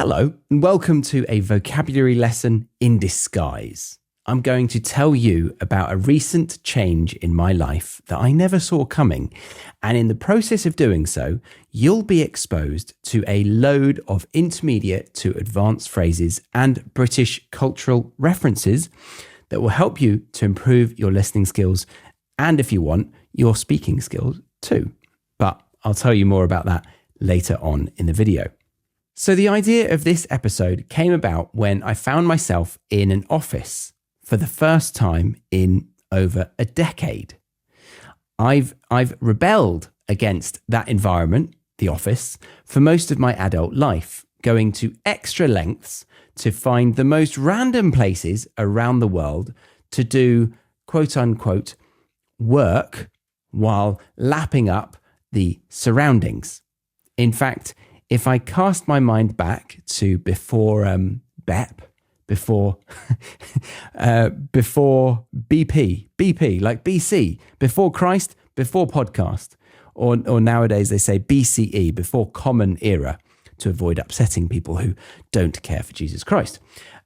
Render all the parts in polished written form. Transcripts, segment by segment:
Hello, and welcome to a vocabulary lesson in disguise. I'm going to tell you about a recent change in my life that I never saw coming, and in the process of doing so, you'll be exposed to a load of intermediate to advanced phrases and British cultural references that will help you to improve your listening skills and, if you want, your speaking skills too. But I'll tell you more about that later on in the video. So the idea of this episode came about when I found myself in an office for the first time in over a decade. I've rebelled against that environment, the office, for most of my adult life, going to extra lengths to find the most random places around the world to do quote unquote work while lapping up the surroundings. In fact, if I cast my mind back to before BEP, before BP, like BC, before Christ, before podcast, or nowadays they say BCE, before Common Era, to avoid upsetting people who don't care for Jesus Christ.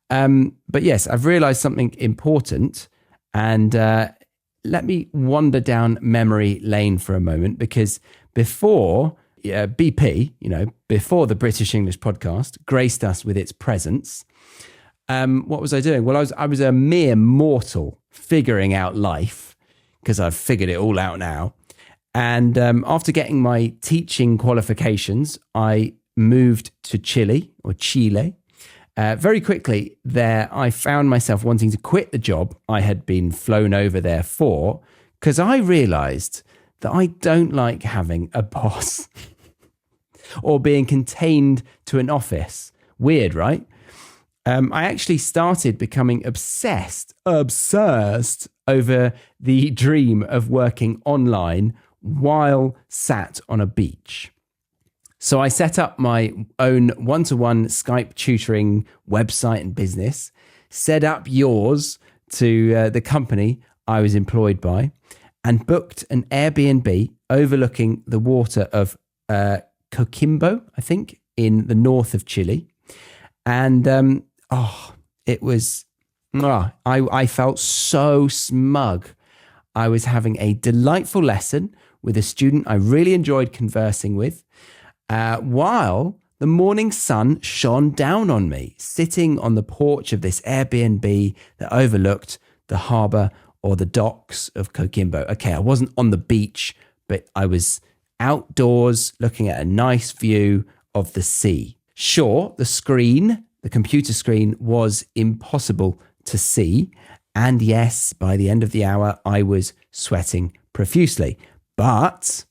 But yes, I've realized something important, and let me wander down memory lane for a moment, because before BP, before the British English podcast graced us with its presence, what was I doing? Well, I was a mere mortal figuring out life, because I've figured it all out now. And after getting my teaching qualifications, I moved to Chile. Very quickly there, I found myself wanting to quit the job I had been flown over there for, because I realized that I don't like having a boss or being contained to an office. Weird, right? I actually started becoming obsessed over the dream of working online while sat on a beach. So I set up my own one-to-one Skype tutoring website and business, set up yours to the company I was employed by, and booked an Airbnb overlooking the water of Coquimbo, I think, in the north of Chile. And I felt so smug. I was having a delightful lesson with a student I really enjoyed conversing with, while the morning sun shone down on me, sitting on the porch of this Airbnb that overlooked the harbour or the docks of Coquimbo. Okay, I wasn't on the beach, but I was outdoors looking at a nice view of the sea. Sure, the computer screen was impossible to see. And yes, by the end of the hour, I was sweating profusely. But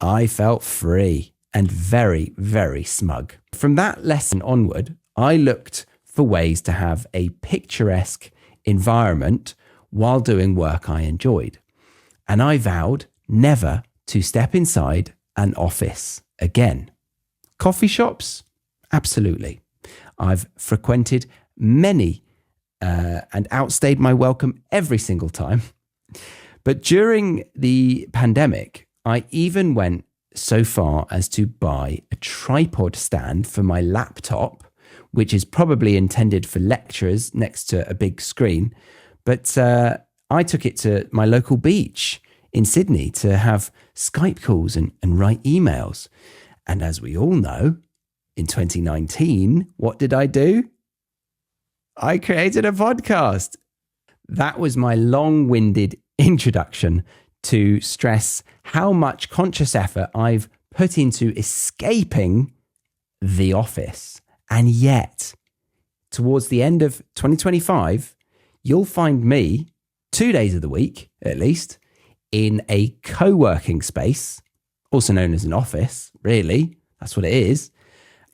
I felt free and very, very smug. From that lesson onward, I looked for ways to have a picturesque environment while doing work I enjoyed. And I vowed never to step inside an office again. Coffee shops? Absolutely. I've frequented many and outstayed my welcome every single time. But during the pandemic, I even went so far as to buy a tripod stand for my laptop, which is probably intended for lecturers next to a big screen. But I took it to my local beach in Sydney to have Skype calls and write emails. And as we all know, in 2019, what did I do? I created a podcast. That was my long-winded introduction to stress how much conscious effort I've put into escaping the office. And yet, towards the end of 2025, you'll find me 2 days of the week, at least, in a co-working space, also known as an office, really, that's what it is,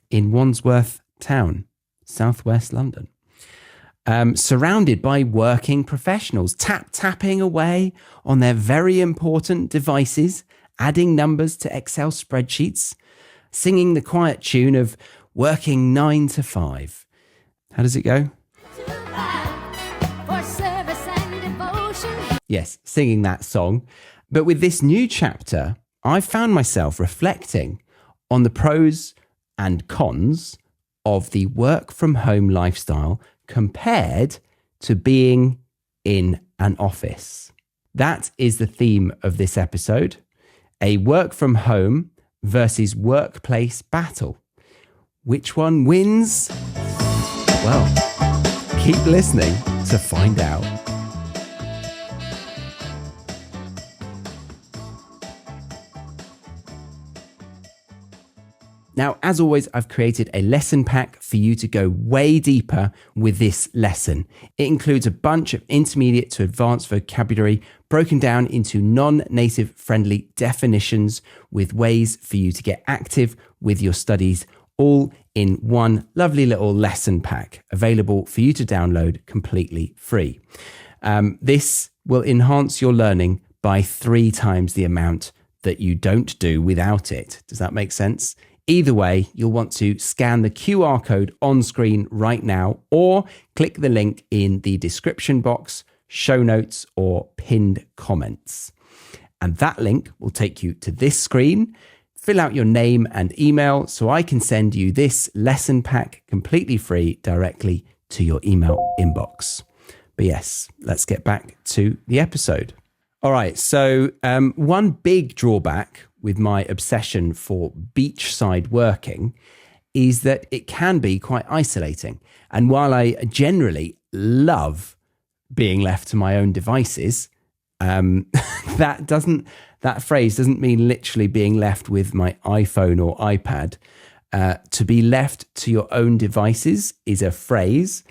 in Wandsworth Town, southwest London. Surrounded by working professionals, tapping away on their very important devices, adding numbers to Excel spreadsheets, singing the quiet tune of working 9 to 5. How does it go? Yes, singing that song. But with this new chapter, I found myself reflecting on the pros and cons of the work from home lifestyle compared to being in an office. That is the theme of this episode, a work from home versus workplace battle. Which one wins? Well, keep listening to find out. Now, as always, I've created a lesson pack for you to go way deeper with this lesson. It includes a bunch of intermediate to advanced vocabulary broken down into non-native friendly definitions with ways for you to get active with your studies, all in one lovely little lesson pack available for you to download completely free. This will enhance your learning by 3 times the amount that you don't do without it. Does that make sense? Either way, you'll want to scan the QR code on screen right now or click the link in the description box, show notes, or pinned comments. And that link will take you to this screen. Fill out your name and email so I can send you this lesson pack completely free directly to your email inbox. But yes, let's get back to the episode. All right, so one big drawback with my obsession for beachside working is that it can be quite isolating. And while I generally love being left to my own devices, that phrase doesn't mean literally being left with my iPhone or iPad. To be left to your own devices is a phrase,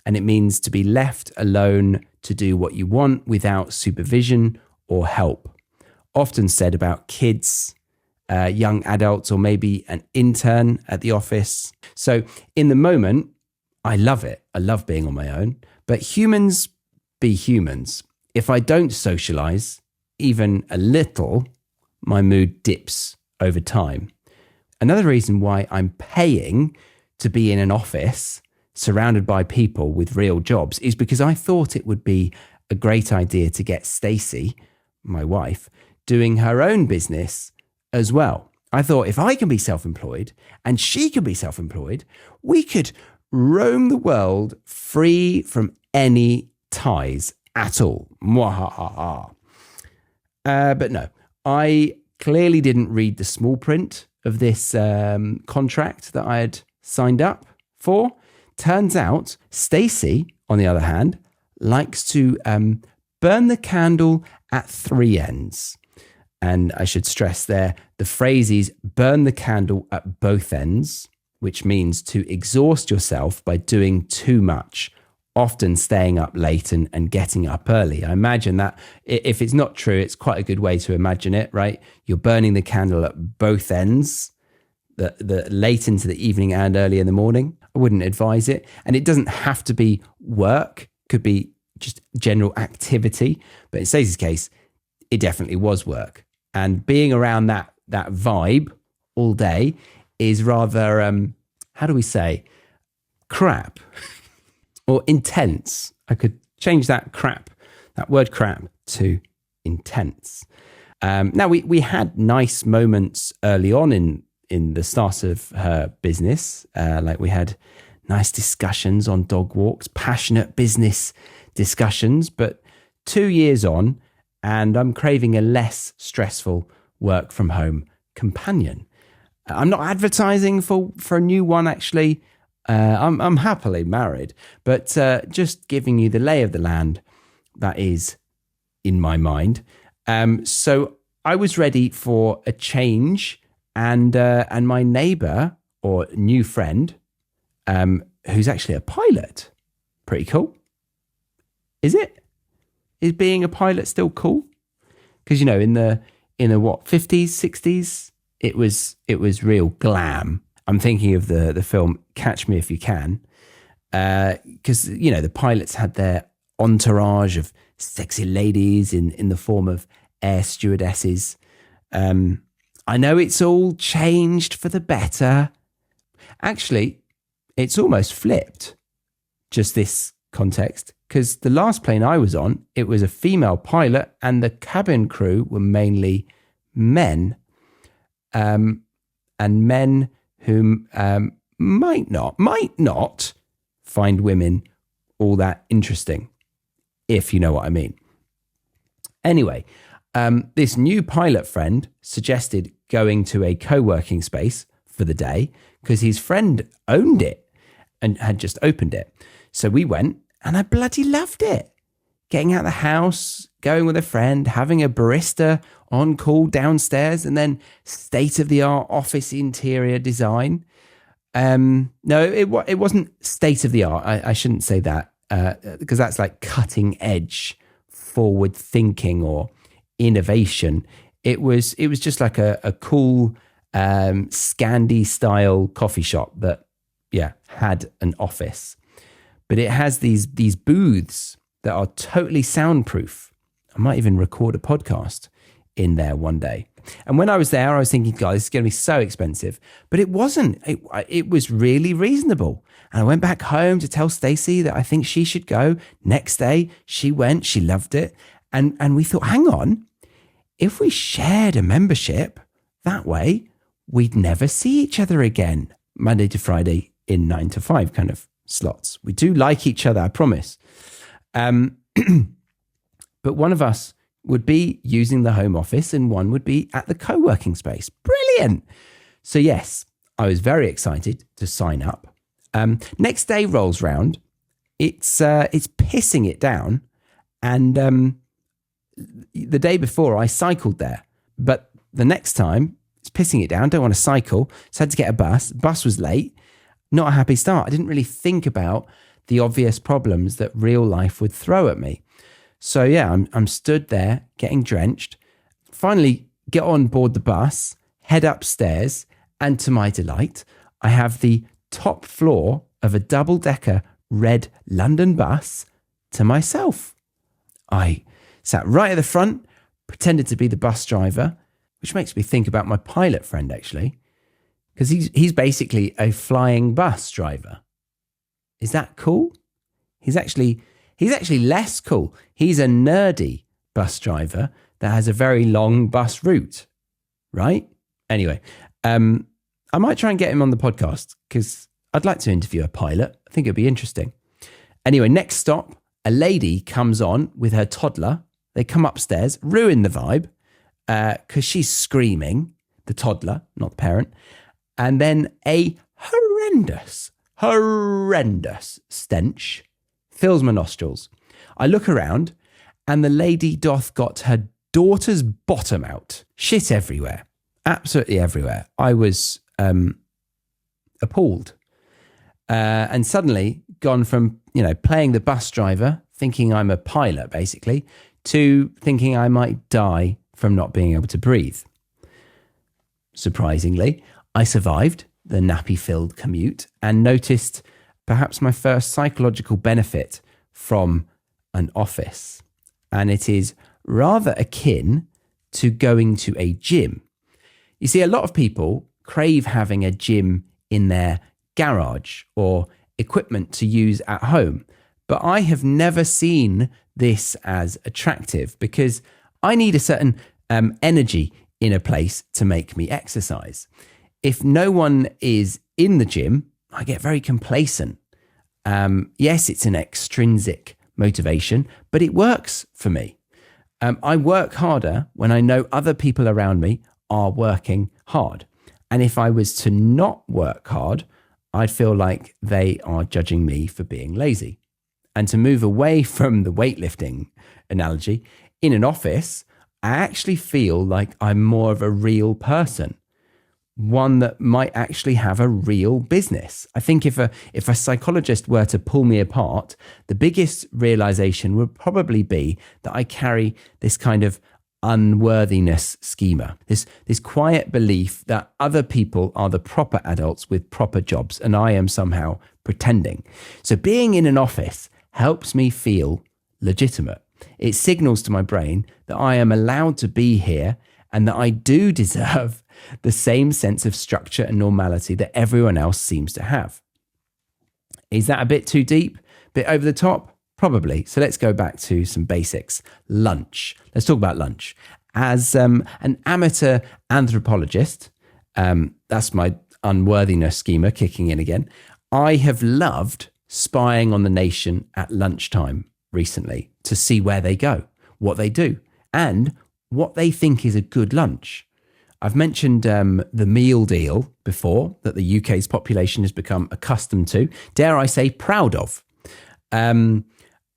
and it means to be left alone to do what you want without supervision or help. Often said about kids, young adults, or maybe an intern at the office. So in the moment, I love it. I love being on my own. But humans be humans. If I don't socialize, even a little, my mood dips over time. Another reason why I'm paying to be in an office surrounded by people with real jobs is because I thought it would be a great idea to get Stacey, my wife, doing her own business as well. I thought if I can be self-employed and she can be self-employed, we could roam the world free from any ties at all. Mwahaha. But no, I clearly didn't read the small print of this contract that I had signed up for. Turns out Stacey, on the other hand, likes to burn the candle at 3 ends. And I should stress there, the phrase is burn the candle at both ends, which means to exhaust yourself by doing too much, often staying up late and getting up early. I imagine that if it's not true, it's quite a good way to imagine it, right? You're burning the candle at both ends, the late into the evening and early in the morning. I wouldn't advise it. And it doesn't have to be work, could be just general activity. But in Stacey's case, it definitely was work. And being around that vibe all day is rather, how do we say, crap or intense. I could change that word crap to intense. Now, we had nice moments early on in the start of her business. Like we had nice discussions on dog walks, passionate business discussions, but 2 years on, and I'm craving a less stressful work from home companion. I'm not advertising for a new one, actually. I'm happily married, but just giving you the lay of the land that is in my mind. So I was ready for a change, and my neighbor or new friend, who's actually a pilot, pretty cool. Is it? Is being a pilot still cool? Because in the 50s, 60s, it was real glam. I'm thinking of the film Catch Me If You Can, because the pilots had their entourage of sexy ladies in the form of air stewardesses. I know it's all changed for the better. Actually, it's almost flipped. Just this context, because the last plane I was on, it was a female pilot and the cabin crew were mainly men, and men whom might not find women all that interesting, if you know what I mean. Anyway, this new pilot friend suggested going to a co-working space for the day because his friend owned it and had just opened it. So we went and I bloody loved it. Getting out of the house, going with a friend, having a barista on call downstairs, and then state-of-the-art office interior design. No, it wasn't state-of-the-art. I shouldn't say that because that's like cutting edge, forward thinking or innovation. It was just like a cool Scandi style coffee shop that had an office, but it has these booths that are totally soundproof. I might even record a podcast in there one day. And when I was there, I was thinking, God, this is going to be so expensive. But it wasn't. It was really reasonable. And I went back home to tell Stacey that I think she should go. Next day, she went. She loved it. And we thought, hang on, if we shared a membership that way, we'd never see each other again, Monday to Friday in 9 to 5 kind of slots. We do like each other, I promise. But one of us would be using the home office and one would be at the co-working space. Brilliant. So yes, I was very excited to sign up. Next day rolls round. It's pissing it down. And the day before I cycled there, but the next time it's pissing it down. Don't want to cycle. So I had to get a bus. Bus was late. Not a happy start. I didn't really think about the obvious problems that real life would throw at me. So yeah, I'm stood there getting drenched, finally get on board the bus, head upstairs, and to my delight, I have the top floor of a double-decker red London bus to myself. I sat right at the front, pretended to be the bus driver, which makes me think about my pilot friend actually, because he's basically a flying bus driver. Is that cool? He's actually less cool. He's a nerdy bus driver that has a very long bus route, right? Anyway, I might try and get him on the podcast because I'd like to interview a pilot. I think it'd be interesting. Anyway, next stop, a lady comes on with her toddler. They come upstairs, ruin the vibe because she's screaming, the toddler, not the parent. And then a horrendous stench fills my nostrils. I look around and the lady doth got her daughter's bottom out. Shit everywhere. Absolutely everywhere. I was appalled. And suddenly gone from, playing the bus driver, thinking I'm a pilot basically, to thinking I might die from not being able to breathe. Surprisingly, I survived the nappy-filled commute and noticed perhaps my first psychological benefit from an office. And it is rather akin to going to a gym. You see, a lot of people crave having a gym in their garage or equipment to use at home. But I have never seen this as attractive because I need a certain energy in a place to make me exercise. If no one is in the gym, I get very complacent. Yes, it's an extrinsic motivation, but it works for me. I work harder when I know other people around me are working hard. And if I was to not work hard, I'd feel like they are judging me for being lazy. And to move away from the weightlifting analogy, in an office, I actually feel like I'm more of a real person, one that might actually have a real business. I think if a psychologist were to pull me apart, the biggest realization would probably be that I carry this kind of unworthiness schema, this quiet belief that other people are the proper adults with proper jobs and I am somehow pretending. So being in an office helps me feel legitimate. It signals to my brain that I am allowed to be here and that I do deserve the same sense of structure and normality that everyone else seems to have. Is that a bit too deep? Bit over the top? Probably. So let's go back to some basics. Lunch. Let's talk about lunch. As an amateur anthropologist, that's my unworthiness schema kicking in again. I have loved spying on the nation at lunchtime recently to see where they go, what they do, and what they think is a good lunch. I've mentioned the meal deal before that the UK's population has become accustomed to, dare I say, proud of. And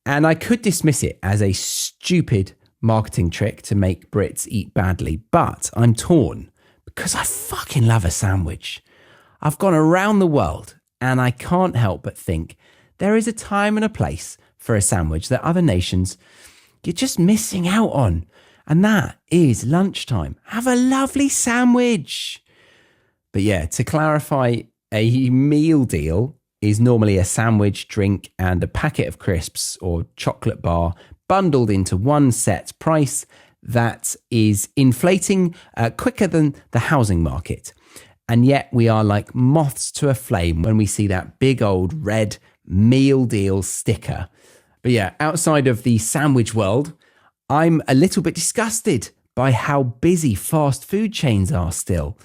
I could dismiss it as a stupid marketing trick to make Brits eat badly, but I'm torn because I fucking love a sandwich. I've gone around the world and I can't help but think there is a time and a place for a sandwich that other nations, you're just missing out on. And that is lunchtime. Have a lovely sandwich. But yeah, to clarify, a meal deal is normally a sandwich, drink, and a packet of crisps or chocolate bar bundled into one set price that is inflating quicker than the housing market. And yet we are like moths to a flame when we see that big old red meal deal sticker. But yeah, outside of the sandwich world, I'm a little bit disgusted by how busy fast food chains are still.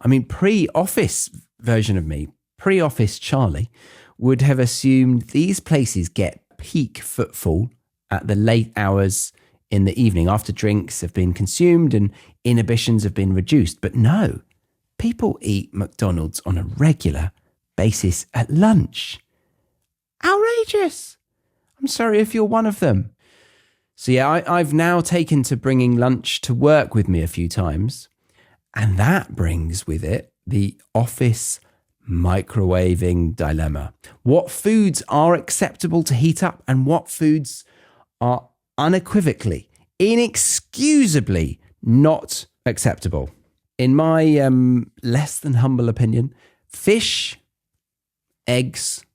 I mean, pre-office version of me, pre-office Charlie, would have assumed these places get peak footfall at the late hours in the evening after drinks have been consumed and inhibitions have been reduced. But no, people eat McDonald's on a regular basis at lunch. Outrageous. I'm sorry if you're one of them. So yeah, I've now taken to bringing lunch to work with me a few times, and that brings with it the office microwaving dilemma. What foods are acceptable to heat up and what foods are unequivocally, inexcusably not acceptable? In my less than humble opinion, fish, eggs,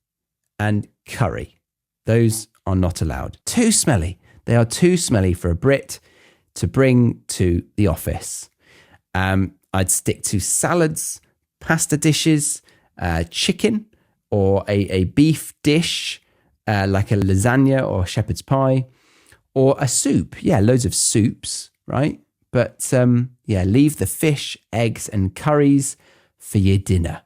and curry, those are not allowed. Too smelly. They are too smelly for a Brit to bring to the office. I'd stick to salads, pasta dishes, chicken, or a beef dish like a lasagna or shepherd's pie, or a soup. Yeah, loads of soups, right? But leave the fish, eggs, and curries for your dinner,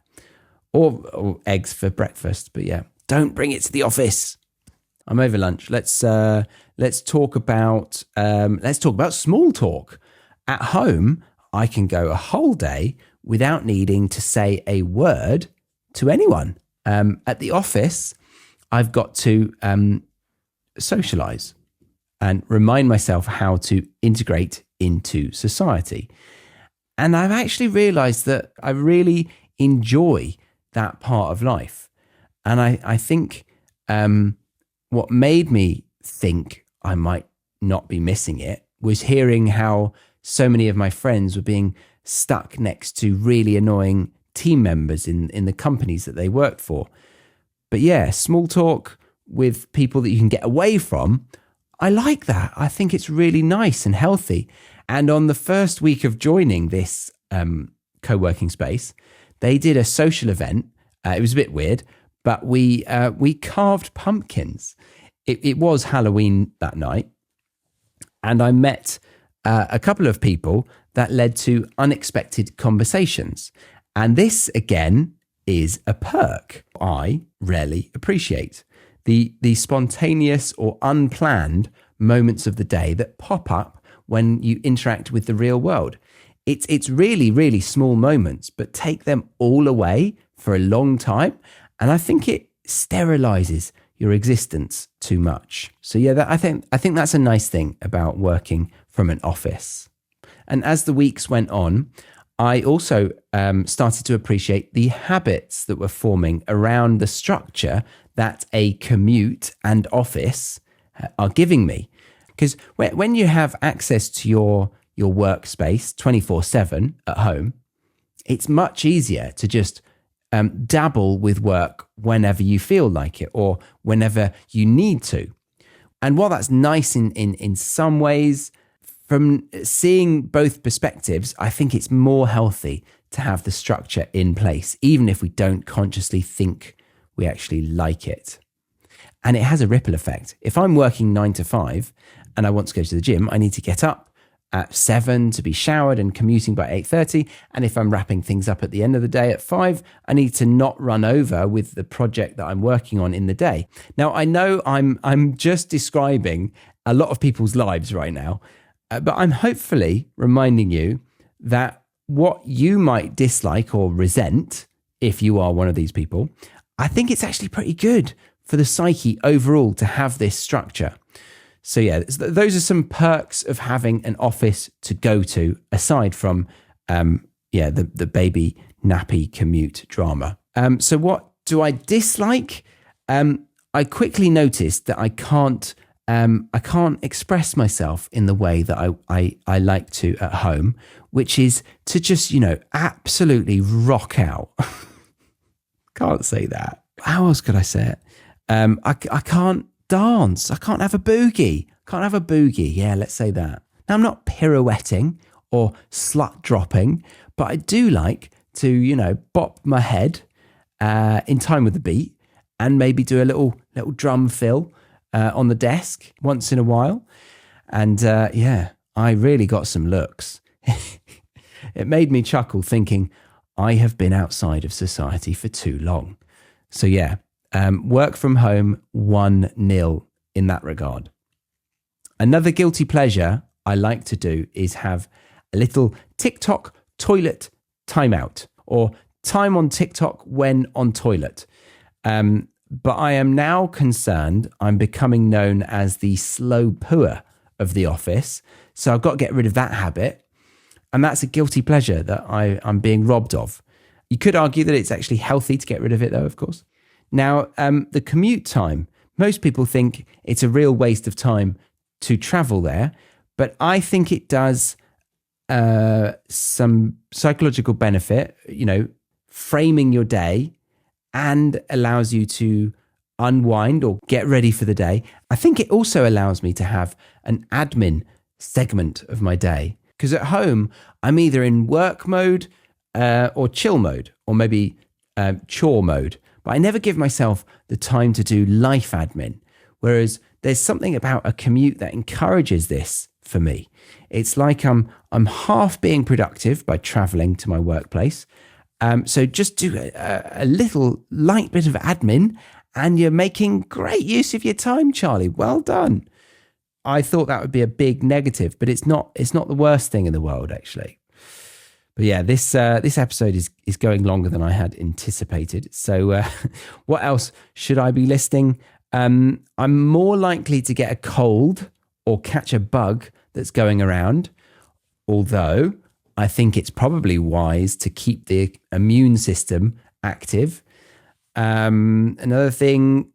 or eggs for breakfast. But yeah, don't bring it to the office. I'm over lunch. Let's talk about small talk. At home, I can go a whole day without needing to say a word to anyone. At the office, I've got to socialize and remind myself how to integrate into society. And I've actually realized that I really enjoy that part of life. And I think what made me think I might not be missing it was hearing how so many of my friends were being stuck next to really annoying team members in the companies that they worked for. But yeah, small talk with people that you can get away from, I like that. I think it's really nice and healthy. And on the first week of joining this co-working space, they did a social event. It was a bit weird, but we carved pumpkins. It was Halloween that night, and I met a couple of people that led to unexpected conversations. And this, again, is a perk I rarely appreciate. The spontaneous or unplanned moments of the day that pop up when you interact with the real world. It's really, really small moments, but take them all away for a long time, and I think it sterilizes your existence too much. So yeah, I think that's a nice thing about working from an office. And as the weeks went on, I also started to appreciate the habits that were forming around the structure that a commute and office are giving me. Because when you have access to your workspace 24/7 at home, it's much easier to just dabble with work whenever you feel like it or whenever you need to. And while that's nice in some ways, from seeing both perspectives, I think it's more healthy to have the structure in place, even if we don't consciously think we actually like it. And it has a ripple effect. If I'm working 9 to 5 and I want to go to the gym, I need to get up at 7 to be showered and commuting by 8:30. And if I'm wrapping things up at the end of the day at 5, I need to not run over with the project that I'm working on in the day. Now, I know I'm just describing a lot of people's lives right now, but I'm hopefully reminding you that what you might dislike or resent, if you are one of these people, I think it's actually pretty good for the psyche overall to have this structure. So yeah, those are some perks of having an office to go to, aside from the baby nappy commute drama. So what do I dislike? I quickly noticed that I can't express myself in the way that I like to at home, which is to just, absolutely rock out. Can't say that. How else could I say it? I can't dance. I can't have a boogie. Yeah, let's say that. Now, I'm not pirouetting or slut dropping, but I do like to, bop my head in time with the beat and maybe do a little drum fill on the desk once in a while. And I really got some looks. It made me chuckle thinking I have been outside of society for too long. So yeah, work from home 1-0 in that regard. Another guilty pleasure I like to do is have a little TikTok toilet timeout, or time on TikTok when on toilet. But I am now concerned I'm becoming known as the slow pooer of the office. So I've got to get rid of that habit. And that's a guilty pleasure that I'm being robbed of. You could argue that it's actually healthy to get rid of it, though, of course. Now, the commute time, most people think it's a real waste of time to travel there, but I think it does some psychological benefit, framing your day, and allows you to unwind or get ready for the day. I think it also allows me to have an admin segment of my day, because at home, I'm either in work mode or chill mode, or maybe chore mode. But I never give myself the time to do life admin. Whereas there's something about a commute that encourages this for me. It's like I'm half being productive by traveling to my workplace. So just do a little light bit of admin and you're making great use of your time, Charlie. Well done. I thought that would be a big negative, but it's not the worst thing in the world, actually. But yeah, this episode is going longer than I had anticipated. So what else should I be listing? I'm more likely to get a cold or catch a bug that's going around, although I think it's probably wise to keep the immune system active. Another thing,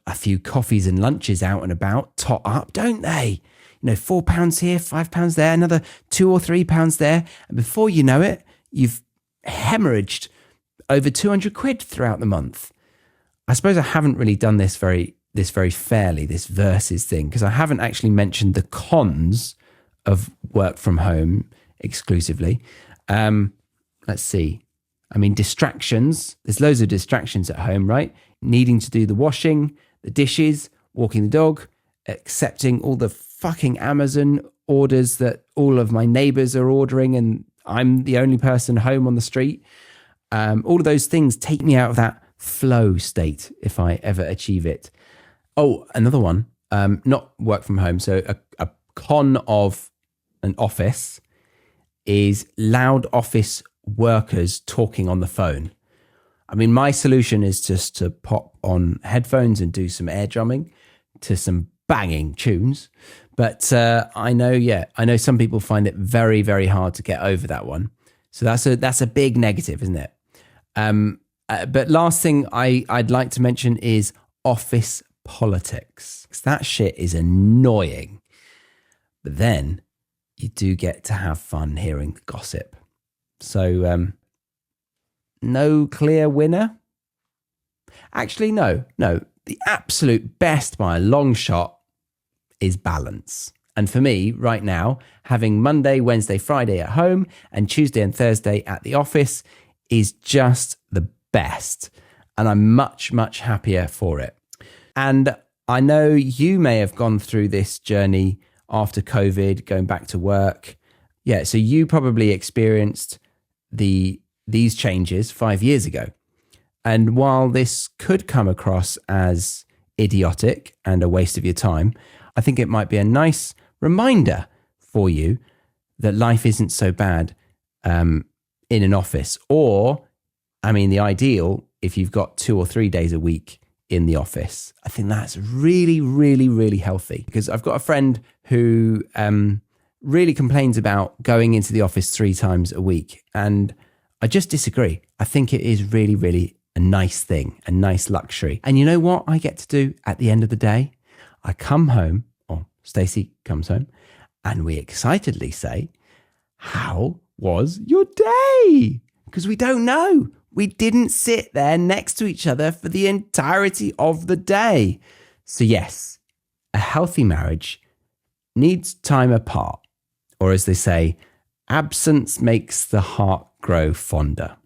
a few coffees and lunches out and about tot up, don't they? £4 here, £5 there, another £2 or £3 there. And before you know it, you've hemorrhaged over 200 quid throughout the month. I suppose I haven't really done this very fairly, this versus thing, because I haven't actually mentioned the cons of work from home exclusively. Let's see. I mean, distractions. There's loads of distractions at home, right? Needing to do the washing, the dishes, walking the dog, accepting all the fucking Amazon orders that all of my neighbors are ordering and I'm the only person home on the street. All of those things take me out of that flow state if I ever achieve it. Oh, another one, not work from home. So a con of an office is loud office workers talking on the phone. I mean, my solution is just to pop on headphones and do some air drumming to some banging tunes. But I know some people find it very, very hard to get over that one. So that's a big negative, isn't it? But last thing I'd like to mention is office politics. That shit is annoying. But then you do get to have fun hearing the gossip. So no clear winner? Actually, no. The absolute best by a long shot is balance. And for me, right now, having Monday, Wednesday, Friday at home and Tuesday and Thursday at the office is just the best. And I'm much, much happier for it. And I know you may have gone through this journey after COVID, going back to work. Yeah, so you probably experienced these changes 5 years ago. And while this could come across as idiotic and a waste of your time, I think it might be a nice reminder for you that life isn't so bad in an office. Or, I mean, the ideal, if you've got 2 or 3 days a week in the office, I think that's really, really, really healthy. Because I've got a friend who really complains about going into the office 3 times a week. And I just disagree. I think it is really, really a nice thing, a nice luxury. And you know what I get to do at the end of the day? I come home, or Stacey comes home, and we excitedly say, "How was your day?" Because we don't know. We didn't sit there next to each other for the entirety of the day. So yes, a healthy marriage needs time apart. Or as they say, absence makes the heart grow fonder.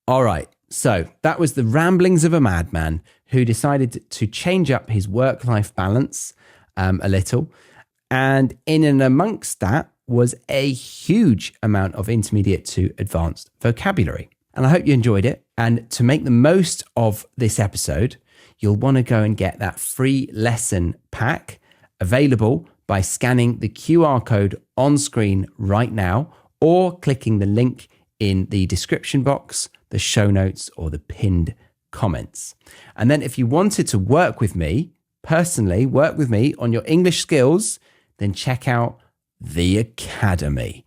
All right. So that was the ramblings of a madman who decided to change up his work-life balance a little. And in and amongst that was a huge amount of intermediate to advanced vocabulary. And I hope you enjoyed it. And to make the most of this episode, you'll want to go and get that free lesson pack available by scanning the QR code on screen right now or clicking the link in the description box, the show notes, or the pinned comments. And then if you wanted to work with me, personally work with me on your English skills, then check out the Academy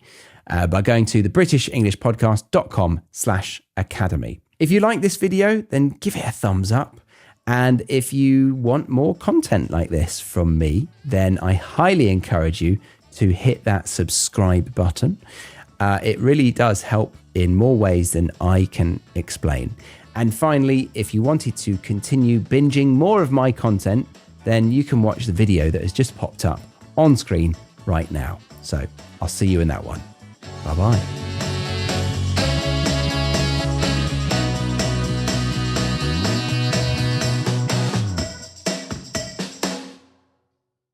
by going to thebritishenglishpodcast.com/academy. If you like this video, then give it a thumbs up. And if you want more content like this from me, then I highly encourage you to hit that subscribe button. It really does help in more ways than I can explain. And finally, if you wanted to continue binging more of my content, then you can watch the video that has just popped up on screen right now. So I'll see you in that one. Bye-bye.